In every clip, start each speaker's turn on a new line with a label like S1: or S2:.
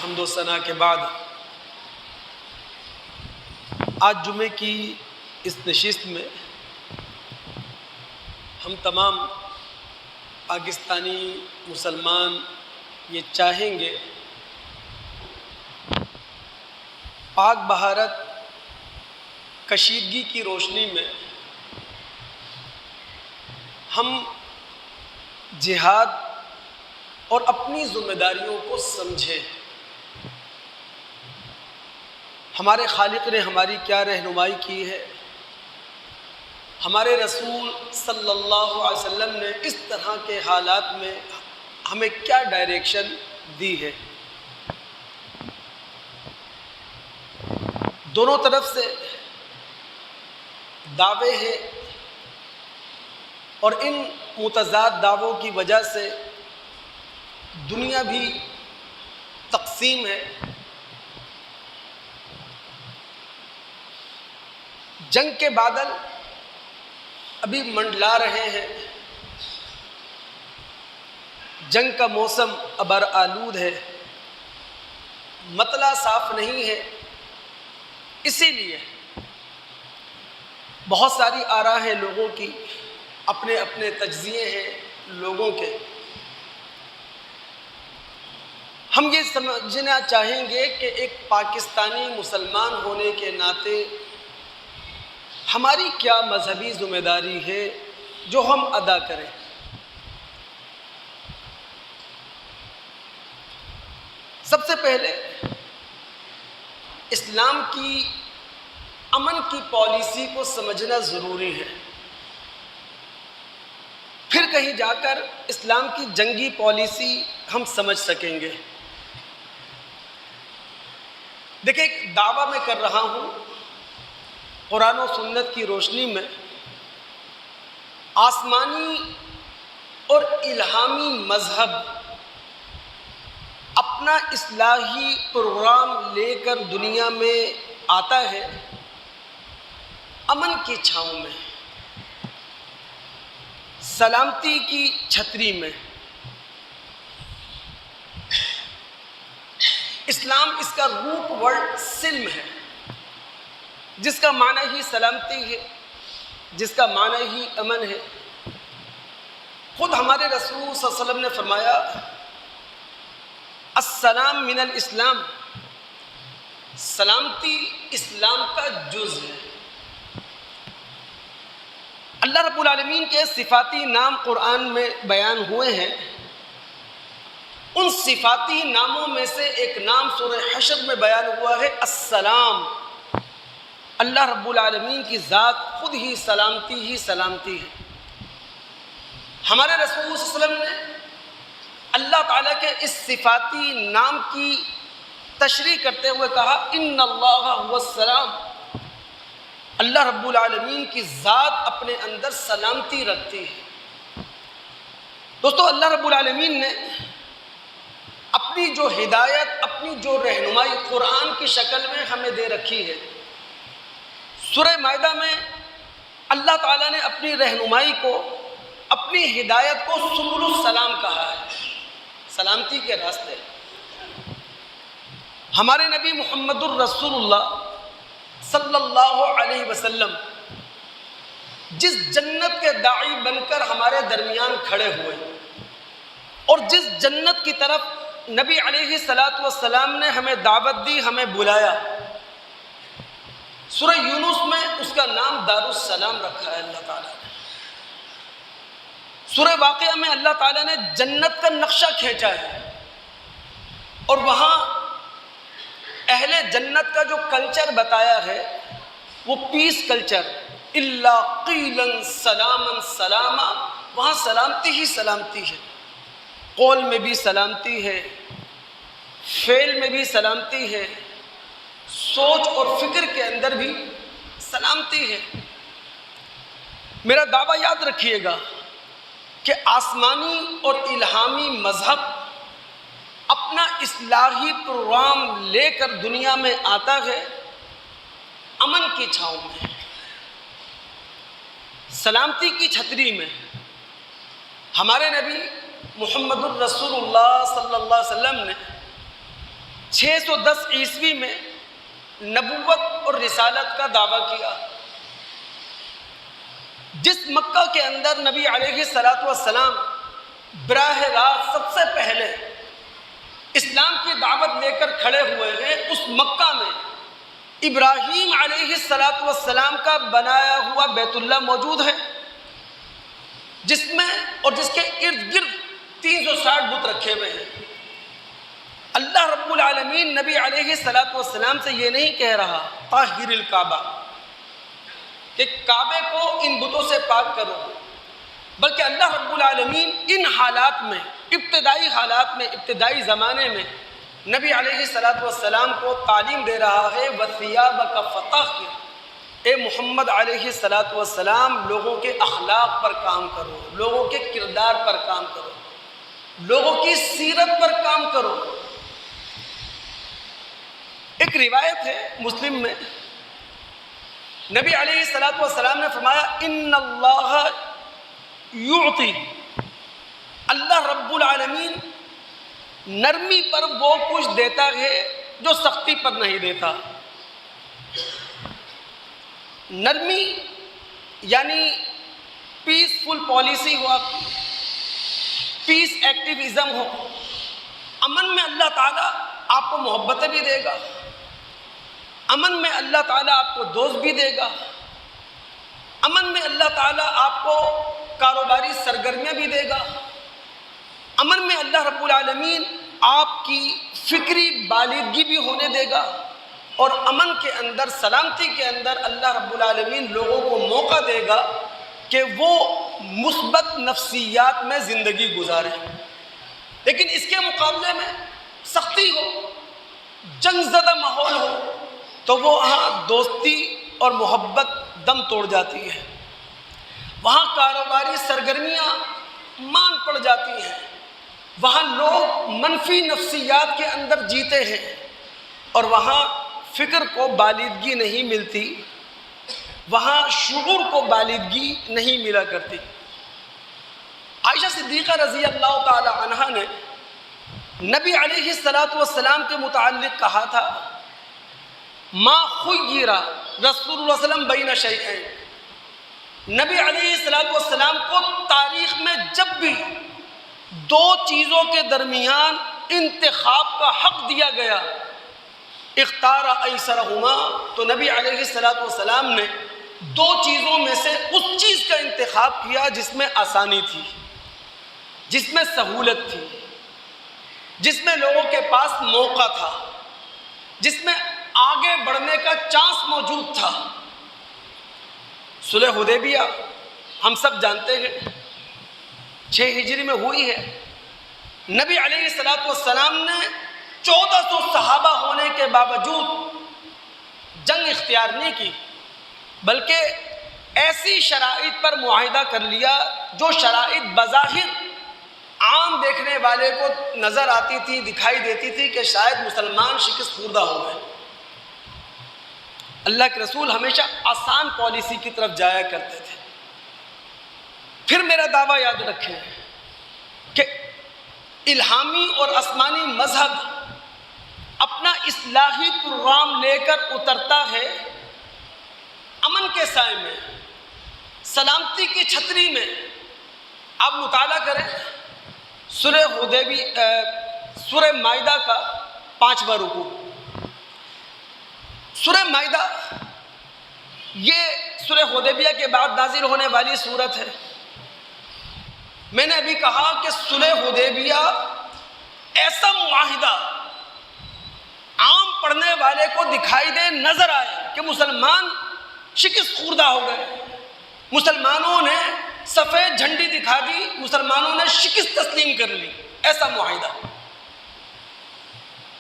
S1: حمد و ثنا کے بعد آج جمعے کی اس نشست میں ہم تمام پاکستانی مسلمان یہ چاہیں گے پاک بھارت کشیدگی کی روشنی میں ہم جہاد اور اپنی ذمہ داریوں کو سمجھیں۔ ہمارے خالق نے ہماری کیا رہنمائی کی ہے، ہمارے رسول صلی اللہ علیہ وسلم نے اس طرح کے حالات میں ہمیں کیا ڈائریکشن دی ہے۔ دونوں طرف سے دعوے ہیں اور ان متضاد دعووں کی وجہ سے دنیا بھی تقسیم ہے۔ جنگ کے بادل ابھی منڈلا رہے ہیں، جنگ کا موسم ابر آلود ہے، مطلع صاف نہیں ہے۔ اسی لیے بہت ساری آراء ہیں لوگوں کی، اپنے اپنے تجزیے ہیں لوگوں کے۔ ہم یہ سمجھنا چاہیں گے کہ ایک پاکستانی مسلمان ہونے کے ناطے ہماری کیا مذہبی ذمہ داری ہے جو ہم ادا کریں۔ سب سے پہلے اسلام کی امن کی پالیسی کو سمجھنا ضروری ہے، پھر کہیں جا کر اسلام کی جنگی پالیسی ہم سمجھ سکیں گے۔ دیکھیں، ایک دعویٰ میں کر رہا ہوں قرآن و سنت کی روشنی میں، آسمانی اور الہامی مذہب اپنا اصلاحی پروگرام لے کر دنیا میں آتا ہے امن کی چھاؤں میں، سلامتی کی چھتری میں۔ اسلام اس کا روٹ ورڈ سلم ہے، جس کا معنی ہی سلامتی ہے، جس کا معنی ہی امن ہے۔ خود ہمارے رسول صلی اللہ علیہ وسلم نے فرمایا، السلام من الاسلام، سلامتی اسلام کا جز ہے۔ اللہ رب العالمین کے صفاتی نام قرآن میں بیان ہوئے ہیں، ان صفاتی ناموں میں سے ایک نام سورہ حشر میں بیان ہوا ہے، السلام۔ اللہ رب العالمین کی ذات خود ہی سلامتی ہے۔ ہمارے رسول صلی اللہ علیہ وسلم نے اللہ تعالیٰ کے اس صفاتی نام کی تشریح کرتے ہوئے کہا، ان اللہ هو السلام، اللہ رب العالمین کی ذات اپنے اندر سلامتی رکھتی ہے۔ دوستو، اللہ رب العالمین نے اپنی جو ہدایت، اپنی جو رہنمائی قرآن کی شکل میں ہمیں دے رکھی ہے۔ سورہ مائدہ میں اللہ تعالیٰ نے اپنی رہنمائی کو، اپنی ہدایت کو سبل السلام کہا ہے، سلامتی کے راستے۔ ہمارے نبی محمد الرسول اللہ صلی اللہ علیہ وسلم جس جنت کے داعی بن کر ہمارے درمیان کھڑے ہوئے اور جس جنت کی طرف نبی علیہ الصلاۃ والسلام نے ہمیں دعوت دی، ہمیں بلایا، سورہ یونس میں اس کا نام دار السلام رکھا ہے اللہ تعالیٰ نے۔ سورہ واقعہ میں اللہ تعالیٰ نے جنت کا نقشہ کھینچا ہے اور وہاں اہل جنت کا جو کلچر بتایا ہے وہ پیس کلچر، الا قیلا سلاما سلاما، وہاں سلامتی ہی سلامتی ہے، قول میں بھی سلامتی ہے، فعل میں بھی سلامتی ہے، سوچ اور فکر کے اندر بھی سلامتی ہے۔ میرا دعویٰ یاد رکھیے گا کہ آسمانی اور الہامی مذہب اپنا اصلاحی پروگرام لے کر دنیا میں آتا ہے امن کی چھاؤں میں، سلامتی کی چھتری میں۔ ہمارے نبی محمد الرسول اللہ صلی اللہ علیہ وسلم نے 610 عیسوی میں نبوت اور رسالت کا دعویٰ کیا. جس مکہ کے اندر نبی علیہ السلام براہ راست سب سے پہلے اسلام کی دعوت لے کر کھڑے ہوئے ہیں، اس مکہ میں ابراہیم علیہ السلام کا بنایا ہوا بیت اللہ موجود ہے، جس میں اور جس کے ارد گرد 360 بت رکھے ہوئے ہیں. اللہ رب العالمین نبی علیہ السلام سے یہ نہیں کہہ رہا طاہر الکعبہ کہ کعبے کو ان بتوں سے پاک کرو، بلکہ اللہ رب العالمین ان حالات میں، ابتدائی حالات میں، ابتدائی زمانے میں نبی علیہ السلام کو تعلیم دے رہا ہے وَثِيَابَكَ فَطَهِّرْ، اے محمد علیہ السلام لوگوں کے اخلاق پر کام کرو، لوگوں کے کردار پر کام کرو، لوگوں کی سیرت پر کام کرو. ایک روایت ہے مسلم میں، نبی علیہ السلام نے فرمایا ان اللہ یعطی، اللہ رب العالمین نرمی پر وہ کچھ دیتا ہے جو سختی پر نہیں دیتا. نرمی یعنی پیسفل پالیسی ہو، آپ کی پیس ایکٹیویزم ہو. امن میں اللہ تعالیٰ آپ کو محبتیں بھی دے گا، امن میں اللہ تعالیٰ آپ کو دوست بھی دے گا، امن میں اللہ تعالیٰ آپ کو کاروباری سرگرمیاں بھی دے گا، امن میں اللہ رب العالمین آپ کی فکری بالغی بھی ہونے دے گا، اور امن کے اندر، سلامتی کے اندر اللہ رب العالمین لوگوں کو موقع دے گا کہ وہ مثبت نفسیات میں زندگی گزاریں. لیکن اس کے مقابلے میں سختی ہو، جنگ زدہ ماحول ہو، تو وہاں دوستی اور محبت دم توڑ جاتی ہے، وہاں کاروباری سرگرمیاں مان پڑ جاتی ہیں، وہاں لوگ منفی نفسیات کے اندر جیتے ہیں، اور وہاں فکر کو بالغی نہیں ملتی، وہاں شعور کو بالغی نہیں ملا کرتی. عائشہ صدیقہ رضی اللہ تعالی عنہا نے نبی علیہ السلام کے متعلق کہا تھا ما خیر رسول اللہ صلی اللہ علیہ وسلم بین شیئین، نبی علیہ السلام کو تاریخ میں جب بھی دو چیزوں کے درمیان انتخاب کا حق دیا گیا اختار ایسرہما، تو نبی علیہ السلام نے دو چیزوں میں سے اس چیز کا انتخاب کیا جس میں آسانی تھی، جس میں سہولت تھی، جس میں لوگوں کے پاس موقع تھا، جس میں آگے بڑھنے کا چانس موجود تھا. صلح حدیبیہ ہم سب جانتے ہیں 6 ہجری میں ہوئی ہے. نبی علیہ السلام نے 1400 صحابہ ہونے کے باوجود جنگ اختیار نہیں کی، بلکہ ایسی شرائط پر معاہدہ کر لیا جو شرائط بظاہر عام دیکھنے والے کو نظر آتی تھی، دکھائی دیتی تھی کہ شاید مسلمان شکست خوردہ ہو گئے. اللہ کے رسول ہمیشہ آسان پالیسی کی طرف جایا کرتے تھے. پھر میرا دعویٰ یاد رکھیں کہ الہامی اور آسمانی مذہب اپنا اصلاحی پروگرام لے کر اترتا ہے امن کے سائے میں، سلامتی کی چھتری میں. آپ مطالعہ کریں سورہ مائدہ کا 5واں رکوع. سورہ مائدہ یہ سورہ حدیبیہ کے بعد نازل ہونے والی سورت ہے. میں نے ابھی کہا کہ صلح حدیبیہ ایسا معاہدہ عام پڑھنے والے کو دکھائی دے، نظر آئے کہ مسلمان شکست خوردہ ہو گئے، مسلمانوں نے سفید جھنڈی دکھا دی، مسلمانوں نے شکست تسلیم کر لی، ایسا معاہدہ.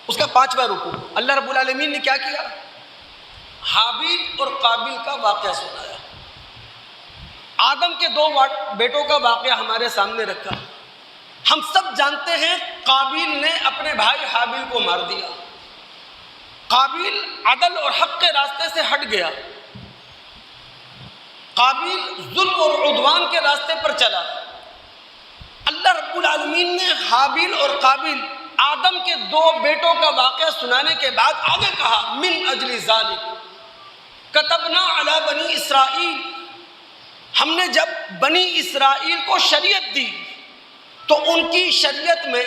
S1: اس کا 5واں رکوع اللہ رب العالمین نے کیا کیا؟ حابیل اور قابیل کا واقعہ سنایا. آدم کے 2 بیٹوں کا واقعہ ہمارے سامنے رکھا. ہم سب جانتے ہیں قابیل نے اپنے بھائی حابیل کو مار دیا. قابیل عدل اور حق کے راستے سے ہٹ گیا، قابیل ظلم اور عدوان کے راستے پر چلا. اللہ رب العالمین نے حابیل اور قابیل آدم کے 2 بیٹوں کا واقعہ سنانے کے بعد آگے کہا من اجل ذالک کتبنا علی بنی اسرائیل، ہم نے جب بنی اسرائیل کو شریعت دی تو ان کی شریعت میں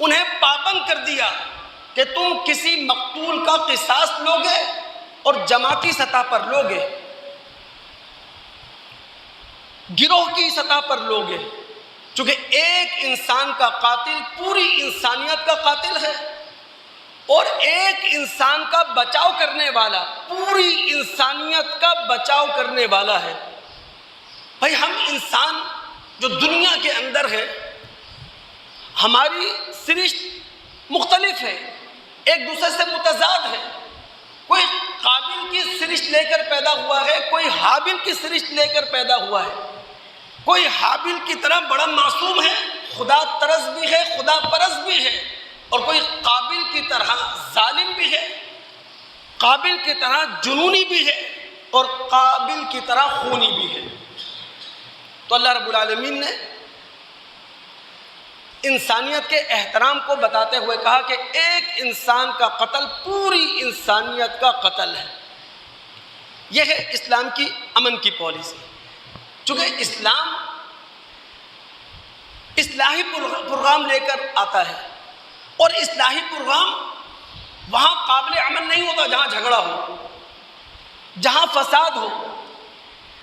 S1: انہیں پابند کر دیا کہ تم کسی مقتول کا قصاص لوگے اور جماعتی سطح پر لوگے، گروہ کی سطح پر لوگے، چونکہ ایک انسان کا قاتل پوری انسانیت کا قاتل ہے، اور ایک انسان کا بچاؤ کرنے والا پوری انسانیت کا بچاؤ کرنے والا ہے۔ بھائی ہم انسان جو دنیا کے اندر ہے، ہماری سرشت مختلف ہے، ایک دوسرے سے متضاد ہے، کوئی قابل کی سرشت لے کر پیدا ہوا ہے، کوئی حابل کی سرشت لے کر پیدا ہوا ہے، کوئی حابل کی طرح بڑا معصوم ہے، خدا ترس بھی ہے، خدا پرست بھی ہے، اور کوئی قابل کی طرح ظالم بھی ہے، قابل کی طرح جنونی بھی ہے، اور قابل کی طرح خونی بھی ہے۔ تو اللہ رب العالمین نے انسانیت کے احترام کو بتاتے ہوئے کہا کہ ایک انسان کا قتل پوری انسانیت کا قتل ہے۔ یہ ہے اسلام کی امن کی پالیسی۔ چونکہ اسلام اصلاحی پروگرام لے کر آتا ہے، اور اصلاحی پروگرام وہاں قابل عمل نہیں ہوتا جہاں جھگڑا ہو، جہاں فساد ہو،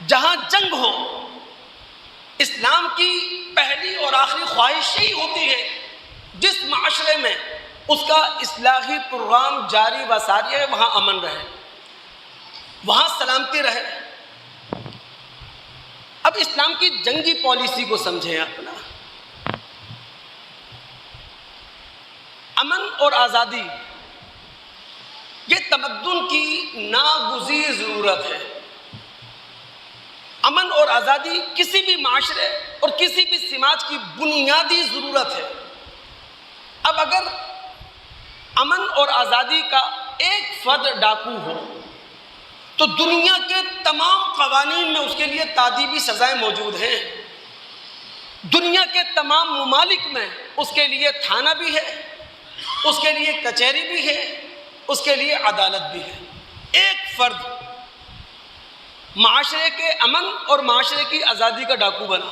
S1: جہاں جنگ ہو۔ اسلام کی پہلی اور آخری خواہش یہی ہوتی ہے جس معاشرے میں اس کا اصلاحی پروگرام جاری و ساری ہے وہاں امن رہے، وہاں سلامتی رہے۔ اب اسلام کی جنگی پالیسی کو سمجھیں اپنا۔ امن اور آزادی یہ تمدن کی ناگزیر ضرورت ہے۔ امن اور آزادی کسی بھی معاشرے اور کسی بھی سماج کی بنیادی ضرورت ہے۔ اب اگر امن اور آزادی کا ایک فرد ڈاکو ہو تو دنیا کے تمام قوانین میں اس کے لیے تادیبی سزائیں موجود ہیں، دنیا کے تمام ممالک میں اس کے لیے تھانہ بھی ہے، اس کے لیے کچہری بھی ہے، اس کے لیے عدالت بھی ہے۔ ایک فرد معاشرے کے امن اور معاشرے کی آزادی کا ڈاکو بنا،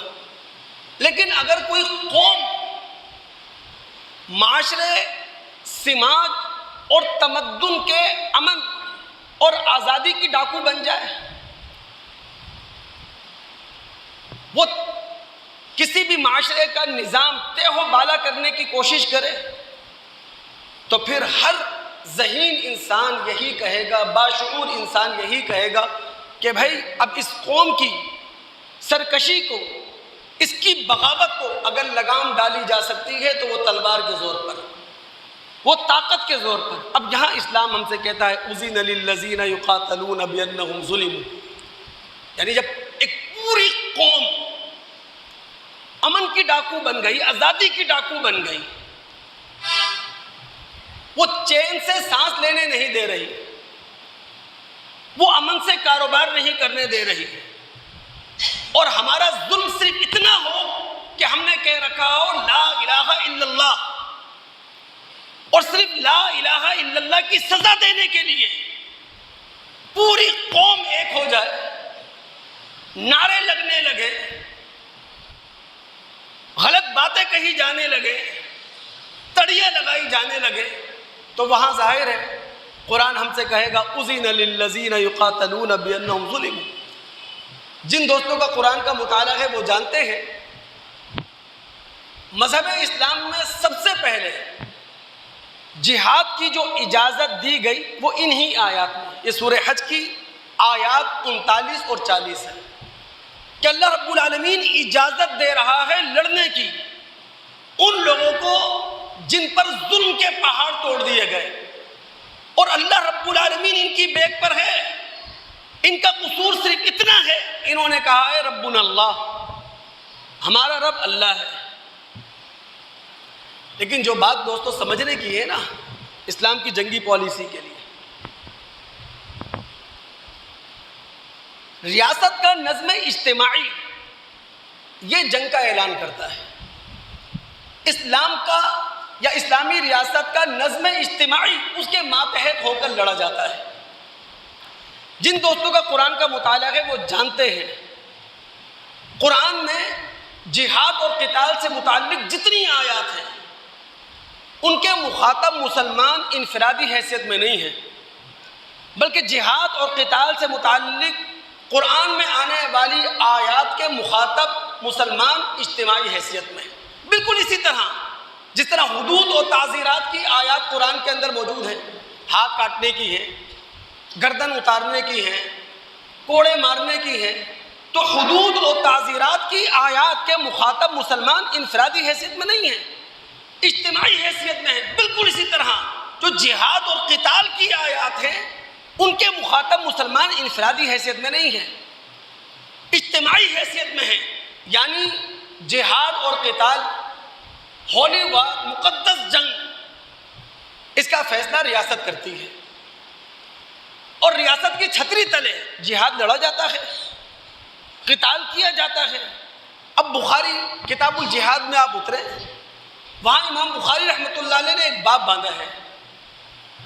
S1: لیکن اگر کوئی قوم معاشرے، سماج اور تمدن کے امن اور آزادی کی ڈاکو بن جائے، وہ کسی بھی معاشرے کا نظام تہ و بالا کرنے کی کوشش کرے، تو پھر ہر ذہین انسان یہی کہے گا، باشعور انسان یہی کہے گا کہ بھائی اب اس قوم کی سرکشی کو، اس کی بغاوت کو اگر لگام ڈالی جا سکتی ہے تو وہ تلوار کے زور پر، وہ طاقت کے زور پر۔ اب یہاں اسلام ہم سے کہتا ہے اذن للذین یقاتلون بانہم ظلموا، یعنی جب ایک پوری قوم امن کی ڈاکو بن گئی، آزادی کی ڈاکو بن گئی، وہ چین سے سانس لینے نہیں دے رہی، وہ امن سے کاروبار نہیں کرنے دے رہی، اور ہمارا ظلم صرف اتنا ہو کہ ہم نے کہہ رکھا ہو لا الہ الا اللہ، اور صرف لا الہ الا اللہ کی سزا دینے کے لیے پوری قوم ایک ہو جائے، نعرے لگنے لگے، غلط باتیں کہی جانے لگے، تڑیاں لگائی جانے لگے، تو وہاں ظاہر ہے قرآن ہم سے کہے گا اذن للذین یقاتلون بانہم ظلموا۔ جن دوستوں کا قرآن کا مطالعہ ہے وہ جانتے ہیں مذہب اسلام میں سب سے پہلے جہاد کی جو اجازت دی گئی وہ انہی آیات میں، یہ سورہ حج کی آیات 39 اور 40 ہے، کہ اللہ رب العالمین اجازت دے رہا ہے لڑنے کی ان لوگوں کو جن پر ظلم کے پہاڑ توڑ دیے گئے، اور اللہ رب العالمین ان کی بیک پر ہے، ان کا قصور صرف اتنا ہے، انہوں نے کہا ہے ربنا اللہ، ہمارا رب اللہ ہے۔ لیکن جو بات دوستو سمجھنے کی ہے نا اسلام کی جنگی پالیسی کے لیے، ریاست کا نظم اجتماعی یہ جنگ کا اعلان کرتا ہے، اسلام کا یا اسلامی ریاست کا نظم اجتماعی اس کے ماتحت ہو کر لڑا جاتا ہے۔ جن دوستوں کا قرآن کا مطالعہ ہے وہ جانتے ہیں قرآن میں جہاد اور قتال سے متعلق جتنی آیات ہیں ان کے مخاطب مسلمان انفرادی حیثیت میں نہیں ہیں، بلکہ جہاد اور قتال سے متعلق قرآن میں آنے والی آیات کے مخاطب مسلمان اجتماعی حیثیت میں ہیں۔ بالکل اسی طرح جس طرح حدود اور تعزیرات کی آیات قرآن کے اندر موجود ہیں، ہاتھ کاٹنے کی ہے، گردن اتارنے کی ہے، کوڑے مارنے کی ہے، تو حدود اور تعزیرات کی آیات کے مخاطب مسلمان انفرادی حیثیت میں نہیں ہیں، اجتماعی حیثیت میں ہیں۔ بالکل اسی طرح جو جہاد اور قتال کی آیات ہیں ان کے مخاطب مسلمان انفرادی حیثیت میں نہیں ہیں، اجتماعی حیثیت میں ہیں۔ یعنی جہاد اور قتال، ہولی وار، مقدس جنگ، اس کا فیصلہ ریاست کرتی ہے اور ریاست کی چھتری تلے جہاد لڑا جاتا ہے، قتال کیا جاتا ہے۔ اب بخاری کتاب الجہاد میں آپ اتریں، وہاں امام بخاری رحمۃ اللہ علیہ نے ایک باب باندھا ہے،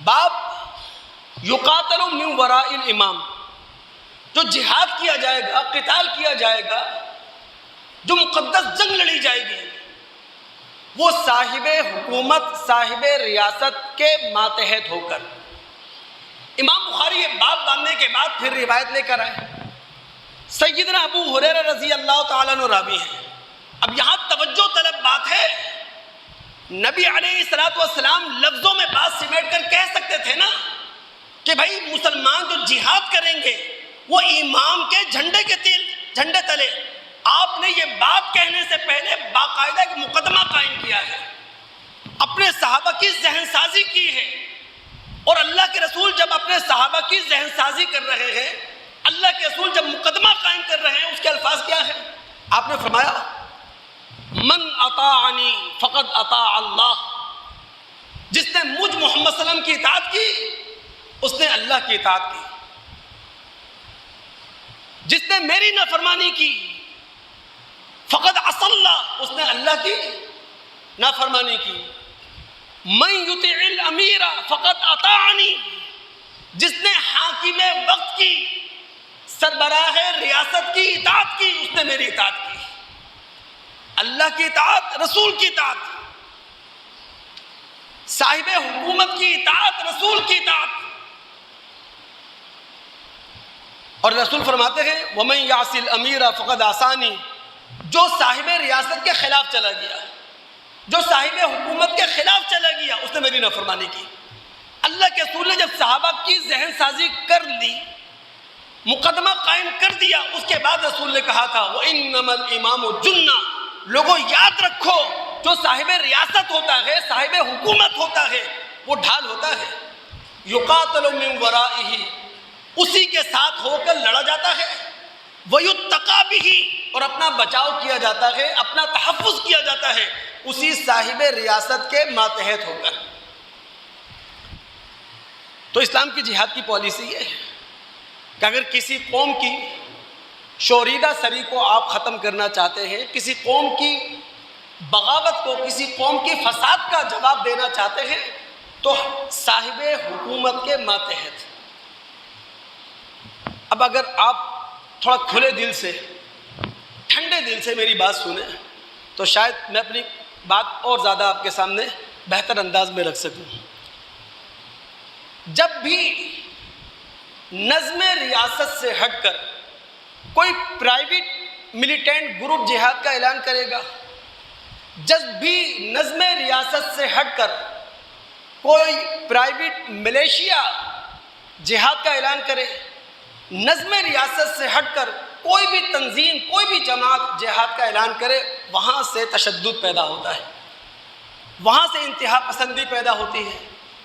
S1: باب یقاتل من وراء الامام، جو جہاد کیا جائے گا، قتال کیا جائے گا، جو مقدس جنگ لڑی جائے گی، وہ صاحب حکومت، صاحب ریاست کے ماتحت ہو کر۔ امام بخاری یہ باب باندھنے کے بعد پھر روایت لے کر آئے، سیدنا ابو ہریرہ رضی اللہ تعالیٰ عنہ راوی ہیں۔ اب یہاں توجہ طلب بات ہے، نبی علیہ الصلوۃ والسلام لفظوں میں بات سمیٹ کر کہہ سکتے تھے نا کہ بھائی مسلمان جو جہاد کریں گے وہ امام کے جھنڈے تلے۔ آپ نے یہ بات کہنے سے پہلے باقاعدہ ایک مقدمہ قائم کیا ہے، اپنے صحابہ کی ذہن سازی کی ہے، اور اللہ کے رسول جب اپنے صحابہ کی ذہن سازی کر رہے ہیں، اللہ کے رسول جب مقدمہ قائم کر رہے ہیں، اس کے الفاظ کیا ہیں؟ آپ نے فرمایا من اطاعنی فقد اطاع اللہ، جس نے مجھ محمد صلی اللہ علیہ وسلم کی اطاعت کی اس نے اللہ کی اطاعت کی، جس نے میری نافرمانی کی فقد عصى اللہ، اس نے اللہ کی نافرمانی کی۔ من یطع الامیر فقد اطاعنی، جس نے حاکم وقت کی، سربراہ ریاست کی اطاعت کی، اس نے میری اطاعت کی۔ اللہ کی اطاعت، رسول کی اطاعت، صاحب حکومت کی اطاعت، رسول کی اطاعت۔ اور رسول فرماتے ہیں وَمَن يَعْصِ الْأَمِيرَ فَقَدْ عَصَانِي، جو صاحب ریاست کے خلاف چلا گیا، جو صاحب حکومت کے خلاف چلا گیا، اس نے میری نافرمانی کی۔ اللہ کے رسول نے جب صحابہ کی ذہن سازی کر لی، مقدمہ قائم کر دیا، اس کے بعد رسول نے کہا تھا وَإِنَّمَا الْإِمَامُ جُنَّةٌ، لوگوں یاد رکھو جو صاحب ریاست ہوتا ہے، صاحب حکومت ہوتا ہے، وہ ڈھال ہوتا ہے، یقاتل من ورائہ، اسی کے ساتھ ہو کر لڑا جاتا ہے، ویتقی بہ، اور اپنا بچاؤ کیا جاتا ہے، اپنا تحفظ کیا جاتا ہے اسی صاحب ریاست کے ماتحت ہو کر۔ تو اسلام کی جہاد کی پالیسی یہ ہے کہ اگر کسی قوم کی شوریدہ سری کو آپ ختم کرنا چاہتے ہیں، کسی قوم کی بغاوت کو، کسی قوم کی فساد کا جواب دینا چاہتے ہیں، تو صاحب حکومت کے ماتحت۔ اب اگر آپ تھوڑا کھلے دل سے، ٹھنڈے دل سے میری بات سنیں تو شاید میں اپنی بات اور زیادہ آپ کے سامنے بہتر انداز میں رکھ سکوں۔ جب بھی نظم ریاست سے ہٹ کر کوئی پرائیویٹ ملیٹنٹ گروپ جہاد کا اعلان کرے گا، جب بھی نظم ریاست سے ہٹ کر کوئی پرائیویٹ ملیشیا جہاد کا اعلان کرے، نظم ریاست سے ہٹ کر کوئی بھی تنظیم، کوئی بھی جماعت جہاد کا اعلان کرے، وہاں سے تشدد پیدا ہوتا ہے، وہاں سے انتہا پسندی پیدا ہوتی ہے،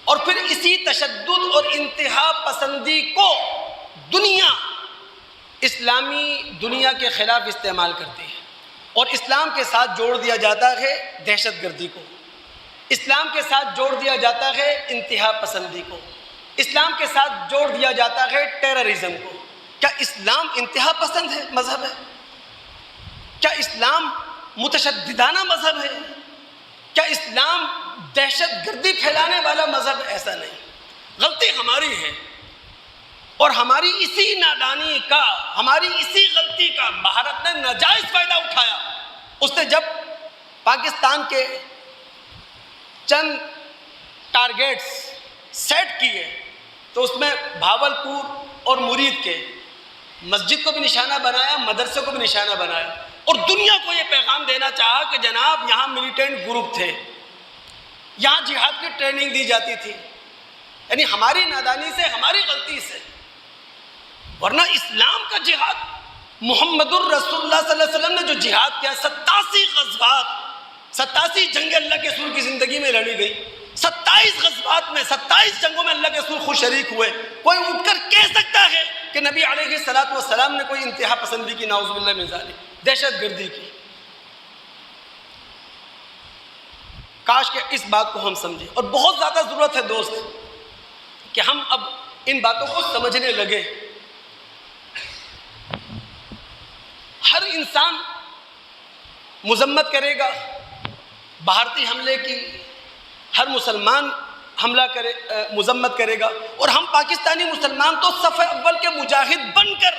S1: اور پھر اسی تشدد اور انتہا پسندی کو دنیا، اسلامی دنیا کے خلاف استعمال کرتی ہے، اور اسلام کے ساتھ جوڑ دیا جاتا ہے دہشت گردی کو، اسلام کے ساتھ جوڑ دیا جاتا ہے انتہا پسندی کو، اسلام کے ساتھ جوڑ دیا جاتا ہے ٹیررزم کو۔ کیا اسلام انتہا پسند ہے مذہب ہے؟ کیا اسلام متشددانہ مذہب ہے؟ کیا اسلام دہشت گردی پھیلانے والا مذہب ایسا نہیں. غلطی ہماری ہے اور ہماری اسی نادانی کا، ہماری اسی غلطی کا بھارت نے ناجائز فائدہ اٹھایا. اس نے جب پاکستان کے چند ٹارگیٹس سیٹ کیے تو اس میں بھاولپور اور مرید کے مسجد کو بھی نشانہ بنایا، مدرسے کو بھی نشانہ بنایا، اور دنیا کو یہ پیغام دینا چاہا کہ جناب یہاں ملیٹنٹ گروپ تھے، یہاں جہاد کی ٹریننگ دی جاتی تھی. یعنی ہماری نادانی سے، ہماری غلطی سے. ورنہ اسلام کا جہاد، محمد الرسول اللہ صلی اللہ علیہ وسلم نے جو جہاد کیا، 87 غزوات، 87 جنگیں اللہ کے رسول کی زندگی میں لڑی گئی. 27 غزوات میں، 27 جنگوں میں اللہ کے رسول خود شریک ہوئے. کوئی اٹھ کر کہہ سکتا ہے کہ نبی علیہ الصلوۃ والسلام نے کوئی انتہا پسندی کی، نعوذ باللہ من ذالک، دہشت گردی کی؟ کاش کہ اس بات کو ہم سمجھیں. اور بہت زیادہ ضرورت ہے دوست کہ ہم اب ان باتوں کو سمجھنے لگے. ہر انسان مذمت کرے گا بھارتی حملے کی، ہر مسلمان مذمت کرے گا، اور ہم پاکستانی مسلمان تو صف اول کے مجاہد بن کر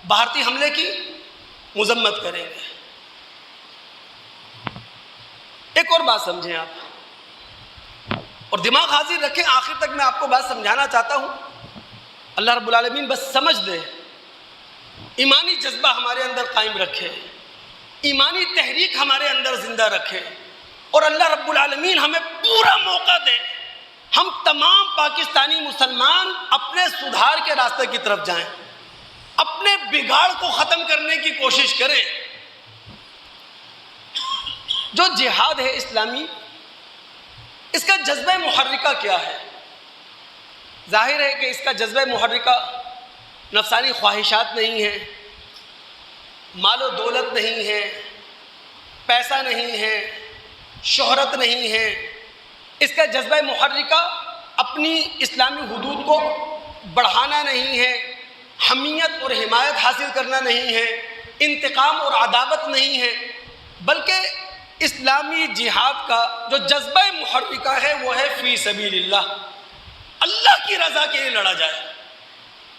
S1: بھارتی حملے کی مذمت کریں گے. ایک اور بات سمجھیں آپ، اور دماغ حاضر رکھیں، آخر تک میں آپ کو بات سمجھانا چاہتا ہوں. اللہ رب العالمین بس سمجھ دے، ایمانی جذبہ ہمارے اندر قائم رکھے، ایمانی تحریک ہمارے اندر زندہ رکھے، اور اللہ رب العالمین ہمیں پورا موقع دے ہم تمام پاکستانی مسلمان اپنے سدھار کے راستے کی طرف جائیں، اپنے بگاڑ کو ختم کرنے کی کوشش کریں. جو جہاد ہے اسلامی، اس کا جذبہ محرکہ کیا ہے؟ ظاہر ہے کہ اس کا جذبہ محرکہ نفسانی خواہشات نہیں ہے، مال و دولت نہیں ہے، پیسہ نہیں ہے، شہرت نہیں ہے. اس کا جذبہ محرکہ اپنی اسلامی حدود کو بڑھانا نہیں ہے، حمیت اور حمایت حاصل کرنا نہیں ہے، انتقام اور عداوت نہیں ہے، بلکہ اسلامی جہاد کا جو جذبہ محرکہ ہے وہ ہے فی سبیل اللہ. اللہ کی رضا کے لیے لڑا جائے،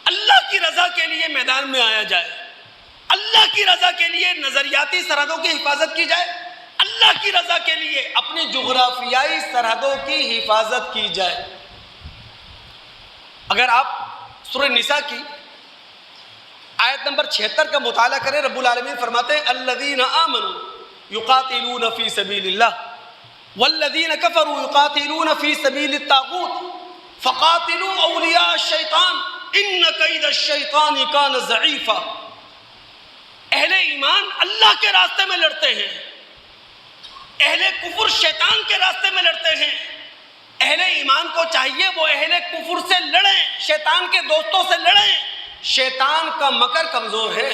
S1: اللہ کی رضا کے لیے میدان میں آیا جائے، اللہ کی رضا کے لیے نظریاتی سرحدوں کی حفاظت کی جائے، اللہ کی رضا کے لیے اپنی جغرافیائی سرحدوں کی حفاظت کی جائے. اگر آپ سورہ نساء کی آیت نمبر 76 کا مطالعہ کریں، رب العالمین فرماتے ہیں الذین آمنوا یقاتلون فی سبیل اللہ والذین کفروا یقاتلون فی سبیل الطاغوت فقاتلوا اولیاء الشیطان ان کید الشیطان کان ضعیفا. اہل ایمان اللہ کے راستے میں لڑتے ہیں، اہل کفر شیطان کے راستے میں لڑتے ہیں. اہل ایمان کو چاہیے وہ اہل کفر سے لڑیں، شیطان کے دوستوں سے لڑیں. شیطان کا مکر کمزور ہے،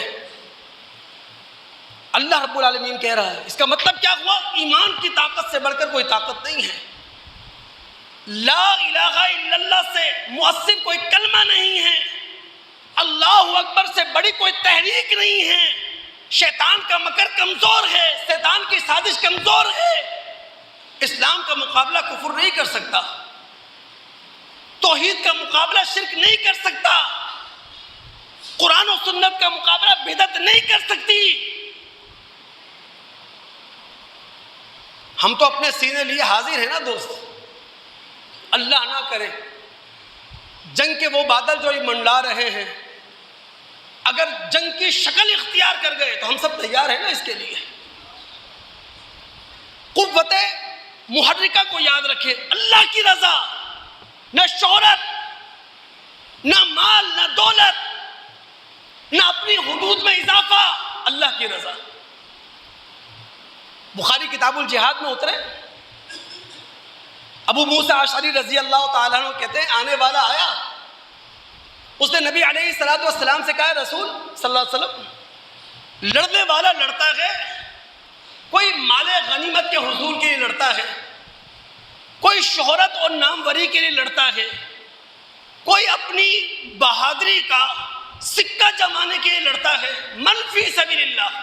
S1: اللہ رب العالمین کہہ رہا ہے. اس کا مطلب کیا ہوا؟ ایمان کی طاقت سے بڑھ کر کوئی طاقت نہیں ہے. لا الہ الا اللہ سے مؤثر کوئی کلمہ نہیں ہے، اللہ اکبر سے بڑی کوئی تحریک نہیں ہے. شیطان کا مکر کمزور ہے، شیطان کی سازش کمزور ہے. اسلام کا مقابلہ کفر نہیں کر سکتا، توحید کا مقابلہ شرک نہیں کر سکتا، قرآن و سنت کا مقابلہ بدعت نہیں کر سکتی. ہم تو اپنے سینے لیے حاضر ہیں نا دوست. اللہ نہ کرے جنگ کے وہ بادل جو منڈلا رہے ہیں اگر جنگ کی شکل اختیار کر گئے تو ہم سب تیار ہیں نا اس کے لیے. قوت محرکہ کو یاد رکھے، اللہ کی رضا، نہ شہرت، نہ مال، نہ دولت، نہ اپنی حدود میں اضافہ، اللہ کی رضا. بخاری کتاب الجہاد میں اترے، ابو موسیٰ اشعری رضی اللہ تعالیٰ عنہ کہتے ہیں آنے والا آیا، اس نے نبی علیہ السلام سے کہا رسول صلی اللہ علیہ وسلم لڑنے والا لڑتا ہے، کوئی مال غنیمت کے حصول کے لیے لڑتا ہے، کوئی شہرت اور ناموری کے لیے لڑتا ہے، کوئی اپنی بہادری کا سکہ جمانے کے لیے لڑتا ہے. من فی سبیل اللہ،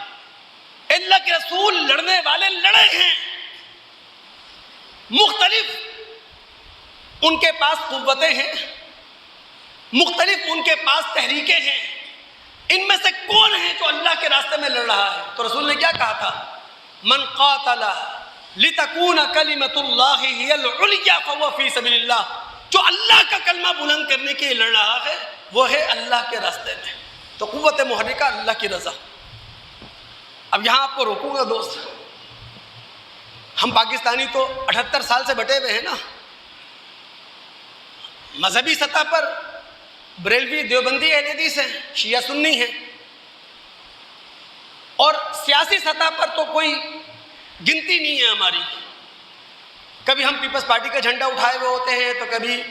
S1: اللہ کے رسول لڑنے والے لڑے ہیں. مختلف ان کے پاس قوتیں ہیں، مختلف ان کے پاس تحریکیں ہیں، ان میں سے کون ہے جو اللہ کے راستے میں لڑ رہا ہے؟ تو رسول نے کیا کہا تھا؟ من قاتل لتکون کلمۃ اللہ ہی العلیٰ فہو فی سبیل اللہ، جو اللہ کا کلمہ بلند کرنے کے لیے لڑ رہا ہے وہ ہے اللہ کے راستے میں۔ تو قوت محرکہ اللہ کی رضا۔ اب یہاں آپ کو روکوں گا دوست، ہم پاکستانی تو 78 سال سے بٹے ہوئے ہیں نا، مذہبی سطح پر بریلوی دیوبندی اہل حدیث ہیں، شیعہ سنی ہیں، اور سیاسی سطح پر تو کوئی گنتی نہیں ہے ہماری۔ کبھی ہم پیپلز پارٹی کا جھنڈا اٹھائے ہوئے ہوتے ہیں، تو کبھی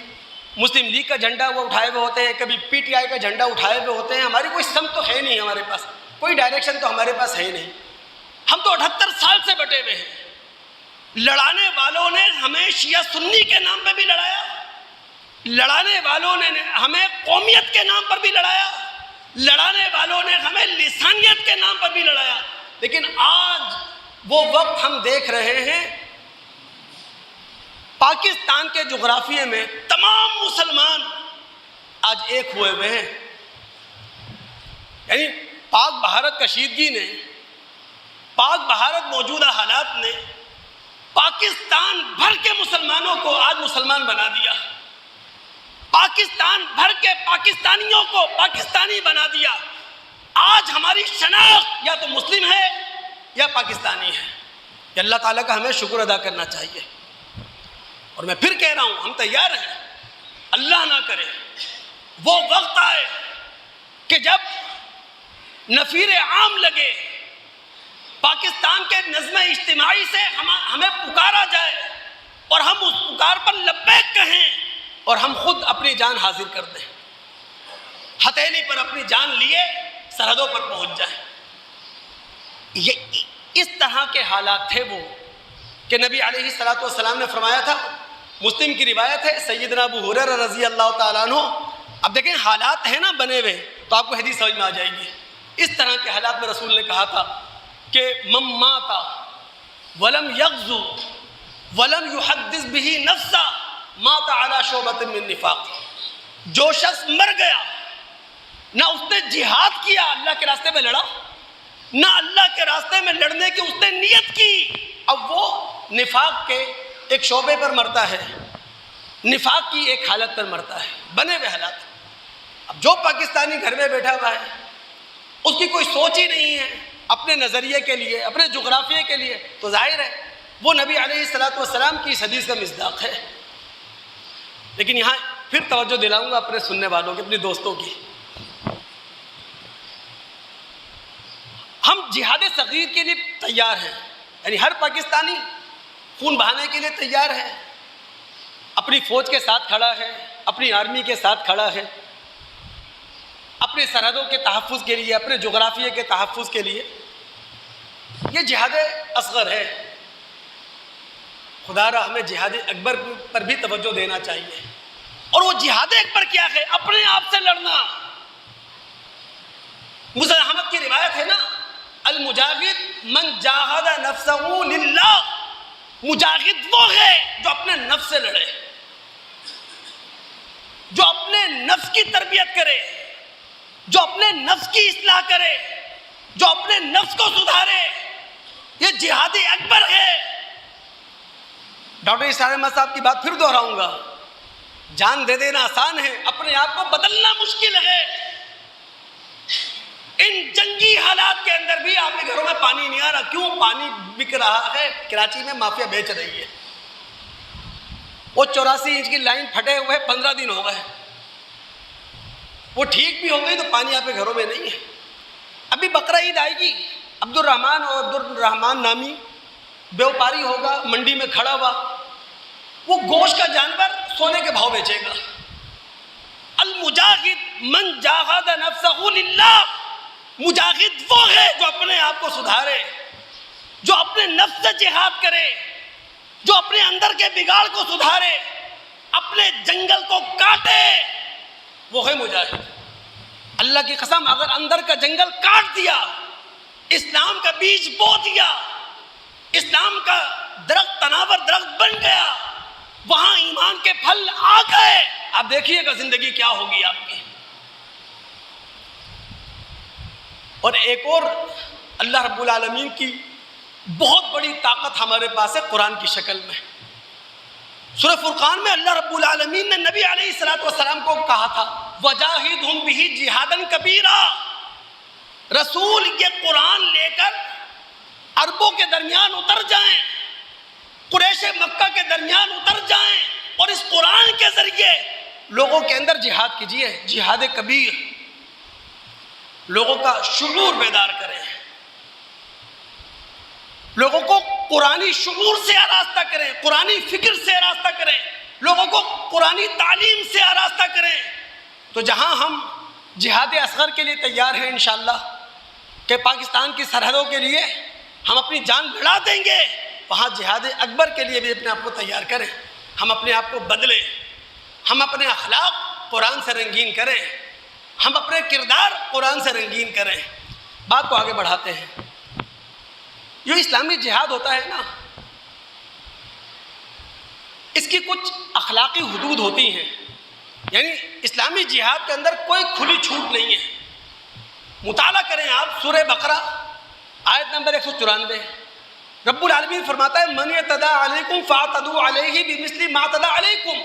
S1: مسلم لیگ کا جھنڈا وہ اٹھائے ہوئے ہوتے ہیں، کبھی پی ٹی آئی کا جھنڈا اٹھائے ہوئے ہوتے ہیں۔ ہماری کوئی سمت تو ہے نہیں، ہمارے پاس کوئی ڈائریکشن تو ہمارے پاس ہے نہیں۔ ہم تو 78 سال سے بٹے ہوئے ہیں۔ لڑانے والوں نے ہمیں شیعہ سنی کے نام پہ بھی لڑایا، لڑانے والوں نے ہمیں قومیت کے نام پر بھی لڑایا، لڑانے والوں نے ہمیں لسانیت کے نام پر بھی لڑایا، لیکن آج وہ وقت ہم دیکھ رہے ہیں پاکستان کے جغرافیے میں تمام مسلمان آج ایک ہوئے ہوئے ہیں۔ یعنی پاک بھارت کشیدگی نے، پاک بھارت موجودہ حالات نے پاکستان بھر کے مسلمانوں کو آج مسلمان بنا دیا، پاکستان بھر کے پاکستانیوں کو پاکستانی بنا دیا۔ آج ہماری شناخت یا تو مسلم ہے یا پاکستانی ہے۔ کہ اللہ تعالیٰ کا ہمیں شکر ادا کرنا چاہیے۔ اور میں پھر کہہ رہا ہوں، ہم تیار ہیں، اللہ نہ کرے وہ وقت آئے کہ جب نفیر عام لگے، پاکستان کے نظم اجتماعی سے ہمیں پکارا جائے اور ہم اس پکار پر لبیک کہیں اور ہم خود اپنی جان حاضر کر دیں، ہتھیلی پر اپنی جان لیے سرحدوں پر پہنچ جائیں۔ یہ اس طرح کے حالات تھے وہ کہ نبی علیہ الصلوۃ والسلام نے فرمایا تھا، مسلم کی روایت ہے، سیدنا ابو ہریرہ رضی اللہ تعالیٰ عنہ۔ اب دیکھیں حالات ہیں نا بنے ہوئے، تو آپ کو حدیث سمجھ میں آ جائے گی۔ اس طرح کے حالات میں رسول نے کہا تھا کہ من مات ولم یغزو ولم یحدث به نفسا مات علی شعبۃ من نفاق، جو شخص مر گیا نہ اس نے جہاد کیا، اللہ کے راستے میں لڑا، نہ اللہ کے راستے میں لڑنے کی اس نے نیت کی، اب وہ نفاق کے ایک شعبے پر مرتا ہے، نفاق کی ایک حالت پر مرتا ہے، بنے ہوئے حالات۔ اب جو پاکستانی گھر میں بیٹھا ہوا ہے، اس کی کوئی سوچ ہی نہیں ہے اپنے نظریے کے لیے، اپنے جغرافیے کے لیے، تو ظاہر ہے وہ نبی علیہ الصلوۃ والسلام کی اس حدیث کا مصداق ہے۔ لیکن یہاں پھر توجہ دلاؤں گا اپنے سننے والوں کی، اپنے دوستوں کی۔ ہم جہاد صغیر کے لیے تیار ہیں، یعنی ہر پاکستانی خون بہانے کے لیے تیار ہے، اپنی فوج کے ساتھ کھڑا ہے، اپنی آرمی کے ساتھ کھڑا ہے، اپنے سرحدوں کے تحفظ کے لیے، اپنے جغرافیے کے تحفظ کے لیے۔ یہ جہاد اصغر ہے۔ خدا را ہمیں جہاد اکبر پر بھی توجہ دینا چاہیے۔ اور وہ جہاد اکبر کیا ہے؟ اپنے آپ سے لڑنا۔ موسیٰ احمد کی روایت ہے نا، المجاہد من جاہد نفسہ للہ، مجاہد وہ ہے جو اپنے نفس سے لڑے، جو اپنے نفس کی تربیت کرے، جو اپنے نفس کی اصلاح کرے، جو اپنے نفس کو سدھارے، یہ جہادی اکبر ہے۔ ڈاکٹر اسرار احمد صاحب کی بات پھر دہراؤں گا، جان دے دینا آسان ہے، اپنے آپ کو بدلنا مشکل ہے۔ ان جنگی حالات کے اندر بھی آپ کے گھروں میں پانی نہیں آ رہا، کیوں؟ پانی بک رہا ہے، کراچی میں مافیا بیچ رہی ہے۔ وہ 84 انچ کی لائن پھٹے ہوئے 15 دن ہو گئے، وہ ٹھیک بھی ہو گئی تو پانی آپ کے گھروں میں نہیں ہے۔ ابھی بقرہ عید آئے گی، عبدالرحمان نامی بیوپاری ہوگا منڈی میں کھڑا ہوا، وہ گوشت کا جانور سونے کے بھاؤ بیچے گا۔ المجاہد من جاہد نفسہ للہ، مجاہد وہ ہے جو اپنے آپ کو سدھارے، جو اپنے نفس سے جہاد کرے، جو اپنے اندر کے بگاڑ کو سدھارے، اپنے جنگل کو کاٹے، وہ ہے مجاہد۔ اللہ کی قسم، اگر اندر کا جنگل کاٹ دیا، اسلام کا بیج بو دیا، اسلام کا درخت تناور درخت بن گیا، وہاں ایمان کے پھل آ گئے. اب دیکھیے گا زندگی کیا ہوگی آپ کی. اور ایک اور اللہ رب العالمین کی بہت بڑی طاقت ہمارے پاس ہے قرآن کی شکل میں. سورہ فرقان میں اللہ رب العالمین نے نبی علیہ الصلوۃ والسلام کو کہا تھا وَجَاهِدْهُمْ بِهِ جِهَادًا كَبِيرًا، رسول یہ قرآن لے کر عربوں کے درمیان اتر جائیں، قریش مکہ کے درمیان اتر جائیں اور اس قرآن کے ذریعے لوگوں کے اندر جہاد کیجیے، جہاد کبیر، لوگوں کا شعور بیدار کریں، لوگوں کو قرآنی شعور سے آراستہ کریں، قرآنی فکر سے آراستہ کریں، لوگوں کو قرآنی تعلیم سے آراستہ کریں. تو جہاں ہم جہاد اصغر کے لیے تیار ہیں انشاءاللہ کہ پاکستان کی سرحدوں کے لیے ہم اپنی جان لڑا دیں گے، وہاں جہاد اکبر کے لیے بھی اپنے آپ کو تیار کریں. ہم اپنے آپ کو بدلیں، ہم اپنے اخلاق قرآن سے رنگین کریں، ہم اپنے کردار قرآن سے رنگین کریں. بات کو آگے بڑھاتے ہیں. جو اسلامی جہاد ہوتا ہے نا، اس کی کچھ اخلاقی حدود ہوتی ہیں. یعنی اسلامی جہاد کے اندر کوئی کھلی چھوٹ نہیں ہے. مطالعہ کریں آپ سورہ بقرہ آیت نمبر 194. رب العالمین فرماتا ہے من اعتدی علیکم فاعتدوا علیہ بمثل ما اعتدی علیکم.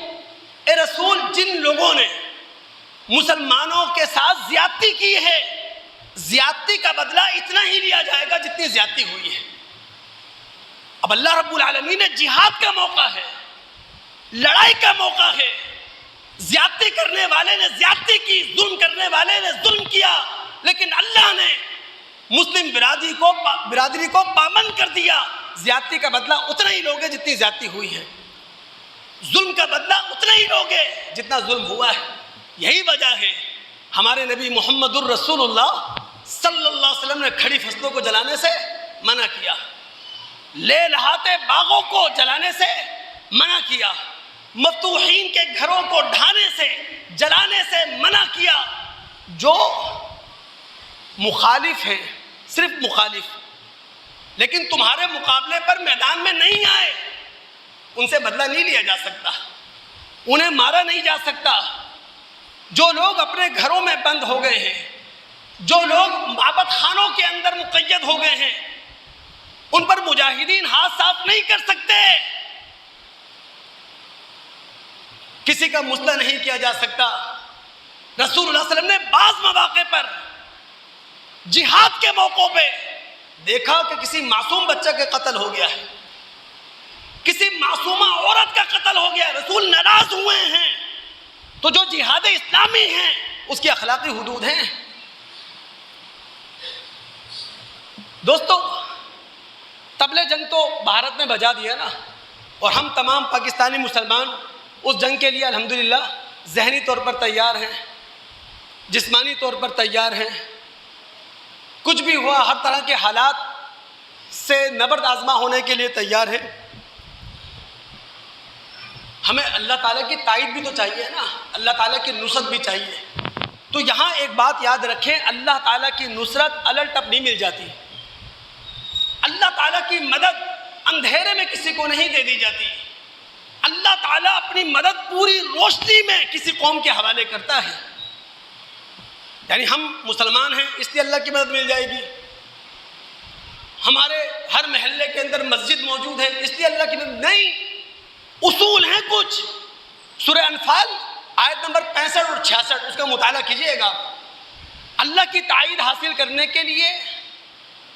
S1: اے رسول، جن لوگوں نے مسلمانوں کے ساتھ زیادتی کی ہے، زیادتی کا بدلہ اتنا ہی لیا جائے گا جتنی زیادتی ہوئی ہے. اب اللہ رب العالمین نے جہاد کا موقع ہے، لڑائی کا موقع ہے، زیادتی کرنے والے نے زیادتی کی، ظلم کرنے والے نے ظلم کیا، لیکن اللہ نے مسلم برادری کو پابند کر دیا. زیادتی کا بدلہ اتنا ہی لوگے جتنی زیادتی ہوئی ہے، ظلم کا بدلہ اتنا ہی لوگے جتنا ظلم ہوا ہے. یہی وجہ ہے ہمارے نبی محمد الرسول اللہ صلی اللہ علیہ وسلم نے کھڑی فصلوں کو جلانے سے منع کیا، لے لہاتے باغوں کو جلانے سے منع کیا، مفتوحین کے گھروں کو ڈھانے سے جلانے سے منع کیا. جو مخالف ہیں، صرف مخالف، لیکن تمہارے مقابلے پر میدان میں نہیں آئے، ان سے بدلہ نہیں لیا جا سکتا، انہیں مارا نہیں جا سکتا. جو لوگ اپنے گھروں میں بند ہو گئے ہیں، جو لوگ عبادت خانوں کے اندر مقید ہو گئے ہیں، ان پر مجاہدین ہاتھ صاف نہیں کر سکتے. کسی کا مسئلہ نہیں کیا جا سکتا. رسول اللہ صلی اللہ علیہ وسلم نے بعض مواقع پر جہاد کے موقعوں پہ دیکھا کہ کسی معصوم بچہ کے قتل ہو گیا ہے، کسی معصومہ عورت کا قتل ہو گیا ہے، رسول ناراض ہوئے ہیں. تو جو جہاد اسلامی ہیں اس کی اخلاقی حدود ہیں. دوستو، طبلِ جنگ تو بھارت نے بجا دیا نا، اور ہم تمام پاکستانی مسلمان اس جنگ کے لیے الحمدللہ ذہنی طور پر تیار ہیں، جسمانی طور پر تیار ہیں. کچھ بھی ہوا ہر طرح کے حالات سے نبرد آزما ہونے کے لیے تیار ہے. ہمیں اللہ تعالیٰ کی تائید بھی تو چاہیے نا، اللہ تعالیٰ کی نصرت بھی چاہیے. تو یہاں ایک بات یاد رکھیں، اللہ تعالیٰ کی نصرت الٹ ٹپ نہیں مل جاتی. اللہ تعالیٰ کی مدد اندھیرے میں کسی کو نہیں دے دی جاتی. اللہ تعالیٰ اپنی مدد پوری روشنی میں کسی قوم کے حوالے کرتا ہے. یعنی ہم مسلمان ہیں اس لیے اللہ کی مدد مل جائے گی، ہمارے ہر محلے کے اندر مسجد موجود ہے اس لیے اللہ کی مدد نہیں. اصول ہیں کچھ. سورہ انفال آیت نمبر 65 اور 66 اس کا مطالعہ کیجئے گا. اللہ کی تائید حاصل کرنے کے لیے،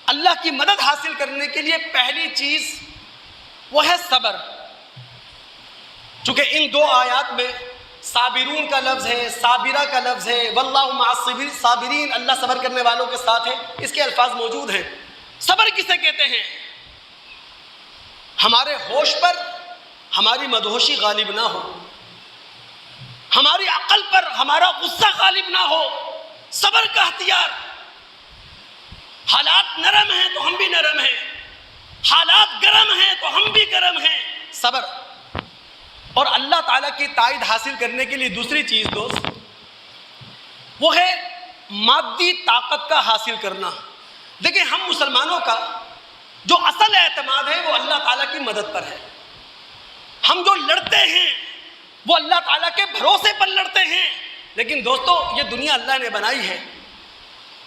S1: اللہ کی مدد حاصل کرنے کے لیے پہلی چیز وہ ہے صبر. چونکہ ان دو آیات میں صابرون کا لفظ ہے، صابرہ کا لفظ ہے، واللہ مع الصابرین، اللہ صبر کرنے والوں کے ساتھ ہے، اس کے الفاظ موجود ہیں. صبر کسے کہتے ہیں؟ ہمارے ہوش پر ہماری مدہوشی غالب نہ ہو، ہماری عقل پر ہمارا غصہ غالب نہ ہو. صبر کا اختیار. حالات نرم ہیں تو ہم بھی نرم ہیں، حالات گرم ہیں تو ہم بھی گرم ہیں. صبر. اور اللہ تعالیٰ کی تائید حاصل کرنے کے لیے دوسری چیز دوست وہ ہے مادی طاقت کا حاصل کرنا. دیکھیں ہم مسلمانوں کا جو اصل اعتماد ہے وہ اللہ تعالیٰ کی مدد پر ہے. ہم جو لڑتے ہیں وہ اللہ تعالیٰ کے بھروسے پر لڑتے ہیں. لیکن دوستو یہ دنیا اللہ نے بنائی ہے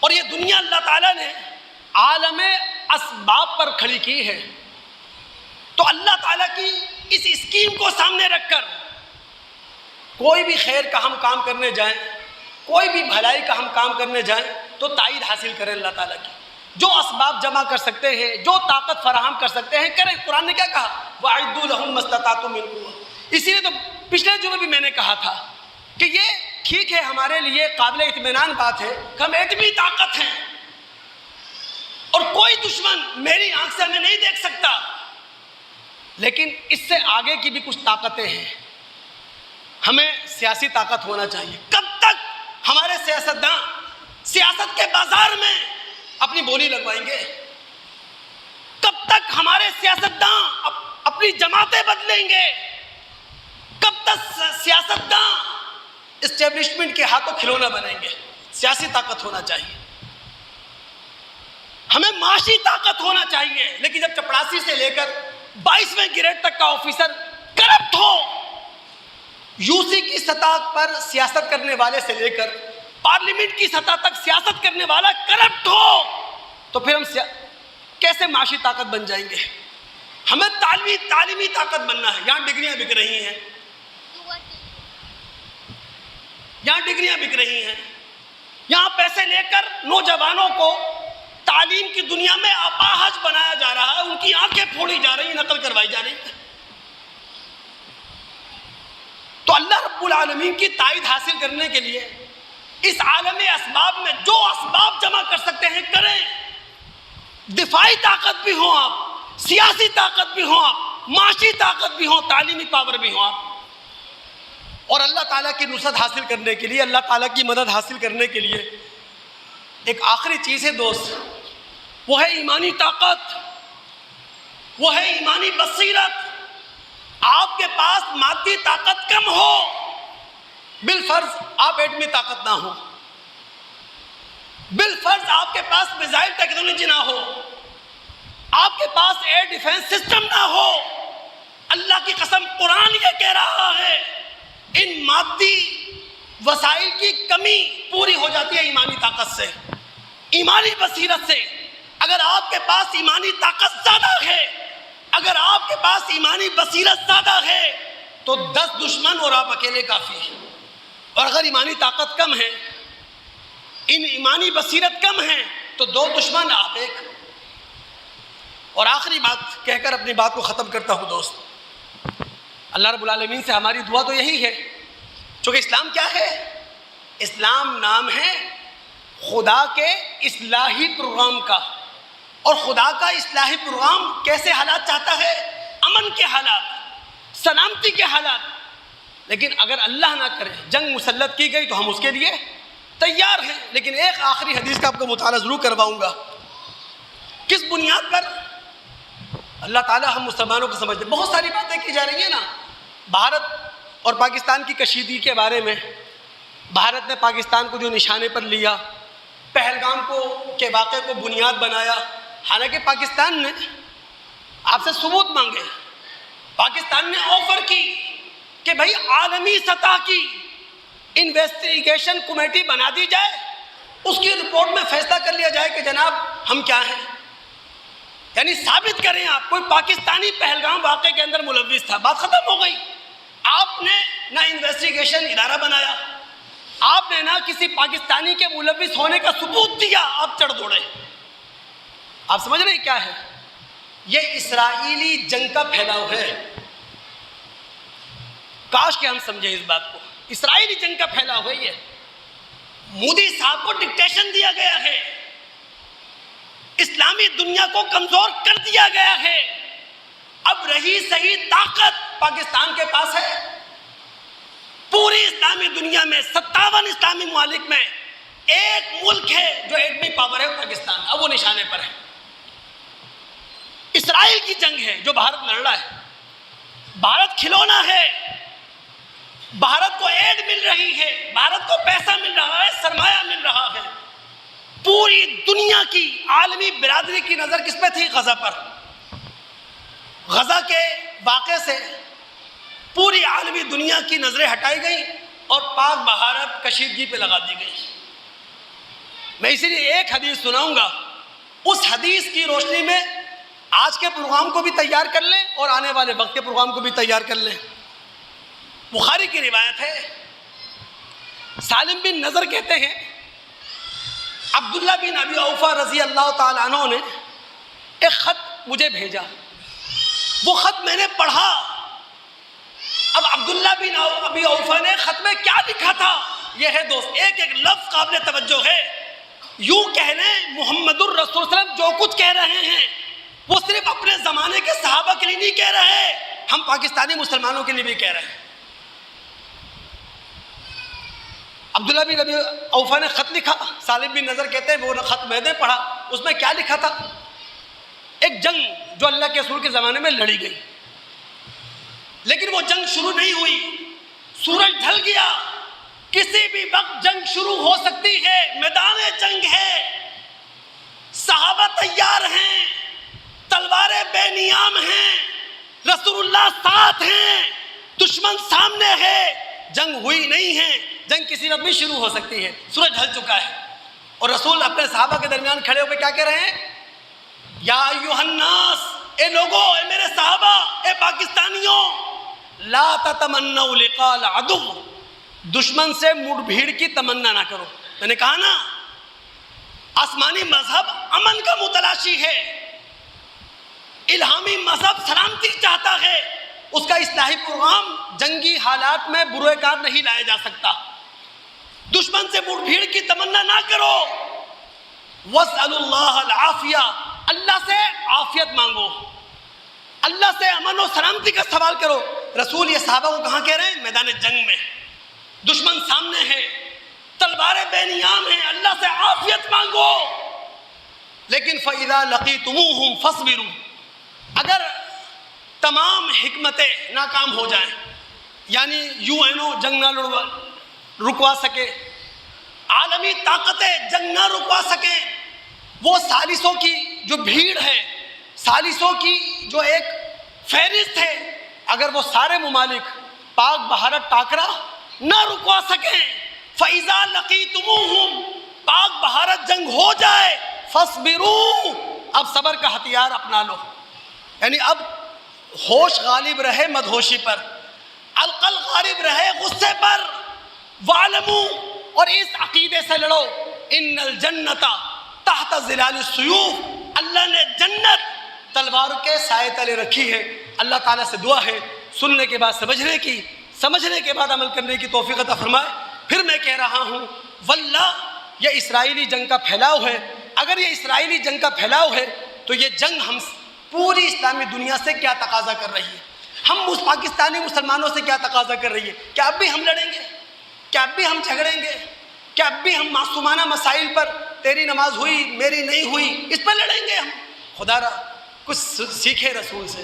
S1: اور یہ دنیا اللہ تعالیٰ نے عالم اسباب پر کھڑی کی ہے. تو اللہ تعالیٰ کی اس اسکیم کو سامنے رکھ کر کوئی بھی خیر کا ہم کام کرنے جائیں, کوئی بھی بھلائی کا ہم کام کرنے جائیں تو تائید حاصل کریں اللہ تعالیٰ کی. جو اسباب جمع کر سکتے ہیں, جو طاقت فراہم کر سکتے ہیں کریں. قرآن نے کیا کہا؟ وَأَعِدُّوا لَهُم مَّا اسْتَطَعْتُم مِّن قُوَّةٍ. اسی لیے تو پچھلے جمعے بھی میں نے کہا تھا کہ یہ ٹھیک ہے, ہمارے لیے قابل اطمینان بات ہے کہ ہم ایٹمی طاقت ہیں اور کوئی دشمن میری آنکھ سے ہمیں نہیں دیکھ سکتا, لیکن اس سے آگے کی بھی کچھ طاقتیں ہیں. ہمیں سیاسی طاقت ہونا چاہیے. کب تک ہمارے سیاستداں سیاست کے بازار میں اپنی بولی لگوائیں گے؟ کب تک ہمارے سیاستداں اپنی جماعتیں بدلیں گے؟ کب تک سیاستداں اسٹیبلشمنٹ کے ہاتھوں کھلونا بنیں گے؟ سیاسی طاقت ہونا چاہیے, ہمیں معاشی طاقت ہونا چاہیے. لیکن جب چپڑاسی سے لے کر 22ویں گریڈ تک کا آفیسر کرپٹ ہو, یو سی کی سطح پر سیاست کرنے والے سے لے کر پارلیمنٹ کی سطح تک سیاست کرنے والا کرپٹ ہو, تو پھر ہم کیسے معاشی طاقت بن جائیں گے؟ ہمیں تعلیمی طاقت بننا ہے. یہاں ڈگریاں بک رہی ہیں, یہاں پیسے لے کر نوجوانوں کو تعلیم کی دنیا میں اپاہج بنایا جا رہا ہے, ان کی آنکھیں پھوڑی جا رہی, نقل کروائی جا رہی ہے. تو اللہ رب العالمین کی تائید حاصل کرنے کے لیے اس عالم اسباب میں جو اسباب جمع کر سکتے ہیں کریں. دفاعی طاقت بھی ہوں آپ, سیاسی طاقت بھی ہوں آپ, معاشی طاقت بھی ہوں, تعلیمی پاور بھی ہوں آپ. اور اللہ تعالیٰ کی نصرت حاصل کرنے کے لیے, اللہ تعالیٰ کی مدد حاصل کرنے کے لیے ایک آخری چیز ہے دوست, وہ ہے ایمانی طاقت, وہ ہے ایمانی بصیرت. آپ کے پاس مادی طاقت کم ہو, بالفرض آپ ایٹمی طاقت نہ ہو, بالفرض آپ کے پاس میزائل ٹیکنالوجی نہ ہو, آپ کے پاس ایئر ڈیفنس سسٹم نہ ہو, اللہ کی قسم قرآن یہ کہہ رہا ہے ان مادی وسائل کی کمی پوری ہو جاتی ہے ایمانی طاقت سے, ایمانی بصیرت سے. اگر آپ کے پاس ایمانی طاقت زیادہ ہے, اگر آپ کے پاس ایمانی بصیرت زیادہ ہے تو 10 دشمن اور آپ اکیلے کافی ہیں. اور اگر ایمانی طاقت کم ہے, ان ایمانی بصیرت کم ہے تو 2 دشمن آپ ایک. اور آخری بات کہہ کر اپنی بات کو ختم کرتا ہوں دوست, اللہ رب العالمین سے ہماری دعا تو یہی ہے, چونکہ اسلام کیا ہے؟ اسلام نام ہے خدا کے اصلاحی پروگرام کا. اور خدا کا اصلاحی پروگرام کیسے حالات چاہتا ہے؟ امن کے حالات, سلامتی کے حالات. لیکن اگر اللہ نہ کرے جنگ مسلط کی گئی تو ہم اس کے لیے تیار ہیں. لیکن ایک آخری حدیث کا آپ کو مطالعہ ضرور کرواؤں گا. کس بنیاد پر اللہ تعالیٰ ہم مسلمانوں کو سمجھتے؟ بہت ساری باتیں کی جا رہی ہیں نا بھارت اور پاکستان کی کشیدگی کے بارے میں. بھارت نے پاکستان کو جو نشانے پر لیا, پہلگام کے واقعے کو بنیاد بنایا, حالانکہ پاکستان نے آپ سے ثبوت مانگے, پاکستان نے آفر کی کہ بھائی عالمی سطح کی انویسٹیگیشن کمیٹی بنا دی جائے, اس کی رپورٹ میں فیصلہ کر لیا جائے کہ جناب ہم کیا ہیں, یعنی ثابت کریں آپ کوئی پاکستانی پہلگام واقعے کے اندر ملوث تھا. بات ختم ہو گئی. آپ نے نہ انویسٹیگیشن ادارہ بنایا, آپ نے نہ کسی پاکستانی کے ملوث ہونے کا ثبوت دیا, آپ چڑھ دوڑے. آپ سمجھ رہے کیا ہے؟ یہ اسرائیلی جنگ کا پھیلاؤ ہے. کاش کہ ہم سمجھیں اس بات کو. اسرائیلی جنگ کا پھیلاؤ ہے یہ. مودی صاحب کو ڈکٹیشن دیا گیا ہے, اسلامی دنیا کو کمزور کر دیا گیا ہے. اب رہی صحیح طاقت پاکستان کے پاس ہے. پوری اسلامی دنیا میں 57 اسلامی ممالک میں ایک ملک ہے جو ایٹمی پاور ہے, پاکستان. اب وہ نشانے پر ہے. اسرائیل کی جنگ ہے جو بھارت لڑ رہا ہے. بھارت کھلونا ہے, بھارت کو ایڈ مل رہی ہے, بھارت کو پیسہ مل رہا ہے, سرمایہ مل رہا ہے. پوری دنیا کی عالمی برادری کی نظر کس پہ تھی؟ غزہ پر. غزہ کے واقعے سے پوری عالمی دنیا کی نظریں ہٹائی گئیں اور پاک بہارت کشیدگی پہ لگا دی گئی۔ میں اسی لیے ایک حدیث سناؤں گا، اس حدیث کی روشنی میں آج کے پروگرام کو بھی تیار کر لیں اور آنے والے وقت کے پروگرام کو بھی تیار کر لیں۔ بخاری کی روایت ہے، سالم بن نضر کہتے ہیں عبداللہ بن ابی اوفا رضی اللہ تعالیٰ عنہ نے ایک خط مجھے بھیجا، وہ خط میں نے پڑھا۔ اب عبداللہ بن ابی اوفا نے خط میں کیا لکھا تھا، یہ ہے دوست، ایک ایک لفظ قابل توجہ ہے۔ یوں کہہ لیں محمد الرسول صلی اللہ علیہ وسلم جو کچھ کہہ رہے ہیں وہ صرف اپنے زمانے کے صحابہ کے لیے نہیں کہہ رہے، ہم پاکستانی مسلمانوں کے لیے بھی کہہ رہے ہیں۔ عبداللہ بن ابی اوفا نے خط لکھا، سالم بن نضر کہتے ہیں وہ خط میں نے پڑھا، اس میں کیا لکھا تھا، ایک جنگ جو اللہ کے رسول کے زمانے میں لڑی گئی، لیکن وہ جنگ شروع نہیں ہوئی، سورج ڈھل گیا، کسی بھی وقت جنگ شروع ہو سکتی ہے، میدان جنگ ہے، صحابہ تیار ہیں، تلواریں بے نیام ہیں، رسول اللہ ساتھ ہیں، دشمن سامنے ہے، جنگ ہوئی نہیں ہے، جنگ کسی وقت بھی شروع ہو سکتی ہے، سورج ڈھل چکا ہے، اور رسول اپنے صحابہ کے درمیان کھڑے ہو کے کیا کہہ رہے ہیں، یا ایھا الناس، اے لوگوں، اے میرے صحابہ، اے پاکستانیوں، لا تتمنوا لقاء العدو، دشمن سے مڑ بھیڑ کی تمنا نہ کرو۔ میں نے کہا نا، آسمانی مذہب امن کا متلاشی ہے، الہامی مذہب سلامتی چاہتا ہے، اس کا اصلاحی پروگرام جنگی حالات میں برے کار نہیں لایا جا سکتا۔ دشمن سے مڑ بھیڑ کی تمنا نہ کرو، واسألوا اللہ العافیہ، اللہ سے عافیت مانگو، اللہ سے امن و سلامتی کا سوال کرو۔ رسول یہ صحابہ کو کہاں کہہ رہے ہیں، میدان جنگ میں، دشمن سامنے ہے، تلواریں بے نیام ہیں، اللہ سے عافیت مانگو۔ لیکن فَإِذَا لَقِيتُمُوهُمْ فَاصْبِرُوا، اگر تمام حکمتیں ناکام ہو جائیں، یعنی UN جنگ نہ رکوا سکے، عالمی طاقتیں جنگ نہ رکوا سکیں، وہ ثالثوں کی جو بھیڑ ہے، ثالثوں کی جو ایک فہرست ہے، اگر وہ سارے ممالک پاک بھارت ٹاکرا نہ رکوا سکیں، فَإِذَا لَقِيتُمُوهُمْ، پاک بھارت جنگ ہو جائے، فَاصْبِرُوا، اب صبر کا ہتھیار اپنا لو، یعنی اب ہوش غالب رہے مدہوشی پر، عقل غالب رہے غصے پر، وَاعْلَمُوا، اور اس عقیدے سے لڑو، ان الجنت تحت ظلال السیوف، اللہ نے جنت تلوار کے سائے تلے رکھی ہے۔ اللہ تعالیٰ سے دعا ہے سننے کے بعد سمجھنے کی، سمجھنے کے بعد عمل کرنے کی توفیق عطا فرمائے۔ پھر میں کہہ رہا ہوں، واللہ یہ اسرائیلی جنگ کا پھیلاؤ ہے، اگر یہ اسرائیلی جنگ کا پھیلاؤ ہے تو یہ جنگ ہم پوری اسلامی دنیا سے کیا تقاضا کر رہی ہے، ہم اس پاکستانی مسلمانوں سے کیا تقاضا کر رہی ہے، کیا اب بھی ہم لڑیں گے، کیا اب بھی ہم جھگڑیں گے، کیا اب بھی ہم معصومانہ مسائل پر تیری نماز ہوئی میری نہیں ہوئی اس پر لڑیں گے؟ ہم خدا را کچھ سیکھے رسول سے،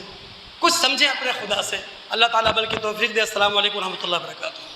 S1: کچھ سمجھیں اپنے خدا سے۔ اللہ تعالیٰ بل کی توفیق دے۔ السلام علیکم ورحمۃ اللہ وبرکاتہ۔